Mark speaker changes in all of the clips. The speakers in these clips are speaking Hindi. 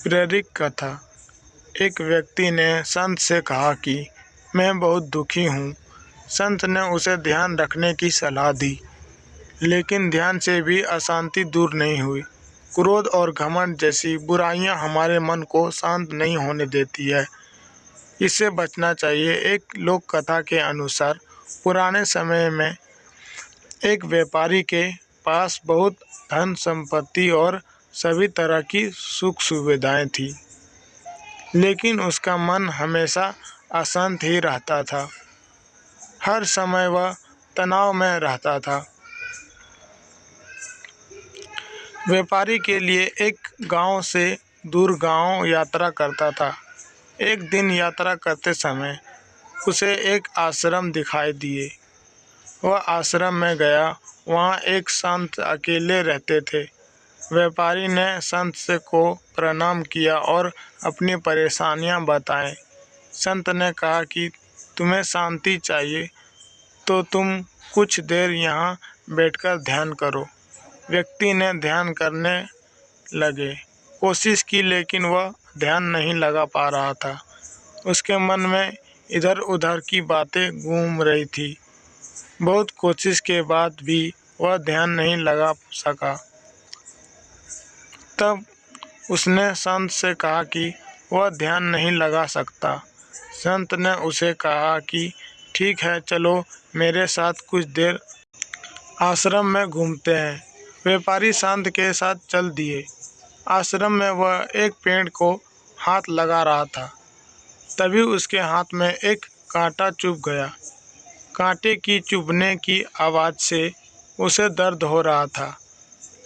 Speaker 1: प्रेरक कथा। एक व्यक्ति ने संत से कहा कि मैं बहुत दुखी हूँ। संत ने उसे ध्यान रखने की सलाह दी, लेकिन ध्यान से भी अशांति दूर नहीं हुई। क्रोध और घमंड जैसी बुराइयां हमारे मन को शांत नहीं होने देती है। इससे बचना चाहिए। एक लोक कथा के अनुसार पुराने समय में एक व्यापारी के पास बहुत धन संपत्ति और सभी तरह की सुख सुविधाएं थी, लेकिन उसका मन हमेशा अशांत ही रहता था। हर समय वह तनाव में रहता था। व्यापारी के लिए एक गांव से दूर गांव यात्रा करता था। एक दिन यात्रा करते समय उसे एक आश्रम दिखाई दिए। वह आश्रम में गया। वहाँ एक संत अकेले रहते थे। व्यापारी ने संत से को प्रणाम किया और अपनी परेशानियां बताएं। संत ने कहा कि तुम्हें शांति चाहिए तो तुम कुछ देर यहाँ बैठकर ध्यान करो। व्यक्ति ने ध्यान करने लगे कोशिश की, लेकिन वह ध्यान नहीं लगा पा रहा था। उसके मन में इधर उधर की बातें घूम रही थी। बहुत कोशिश के बाद भी वह ध्यान नहीं लगा सका। तब उसने संत से कहा कि वह ध्यान नहीं लगा सकता। संत ने उसे कहा कि ठीक है, चलो मेरे साथ कुछ देर आश्रम में घूमते हैं। व्यापारी संत के साथ चल दिए। आश्रम में वह एक पेड़ को हाथ लगा रहा था। तभी उसके हाथ में एक कांटा चुभ गया। कांटे की चुभने की आवाज़ से उसे दर्द हो रहा था।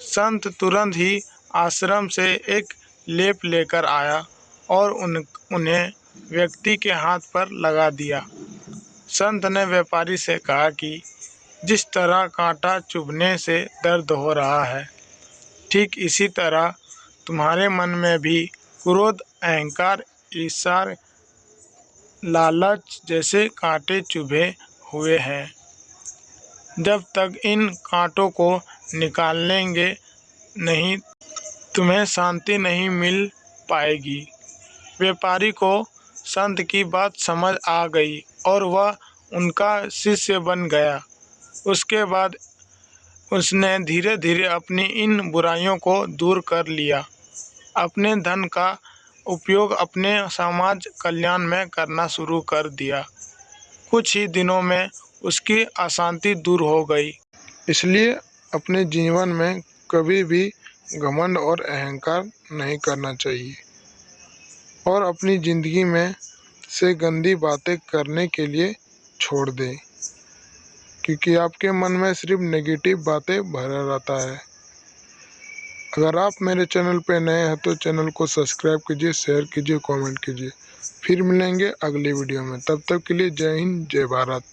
Speaker 1: संत तुरंत ही आश्रम से एक लेप लेकर आया और उन्हें व्यक्ति के हाथ पर लगा दिया। संत ने व्यापारी से कहा कि जिस तरह कांटा चुभने से दर्द हो रहा है, ठीक इसी तरह तुम्हारे मन में भी क्रोध, अहंकार, ईर्ष्या, लालच जैसे कांटे चुभे हुए हैं। जब तक इन कांटों को निकालेंगे नहीं, तुम्हें शांति नहीं मिल पाएगी। व्यापारी को संत की बात समझ आ गई और वह उनका शिष्य बन गया। उसके बाद उसने धीरे धीरे अपनी इन बुराइयों को दूर कर लिया। अपने धन का उपयोग अपने समाज कल्याण में करना शुरू कर दिया। कुछ ही दिनों में उसकी अशांति दूर हो गई। इसलिए अपने जीवन में कभी भी घमंड और अहंकार नहीं करना चाहिए और अपनी ज़िंदगी में से गंदी बातें करने के लिए छोड़ दें, क्योंकि आपके मन में सिर्फ नेगेटिव बातें भरा रहता है। अगर आप मेरे चैनल पे नए हैं तो चैनल को सब्सक्राइब कीजिए, शेयर कीजिए, कमेंट कीजिए। फिर मिलेंगे अगली वीडियो में। तब तक के लिए जय हिंद, जय भारत।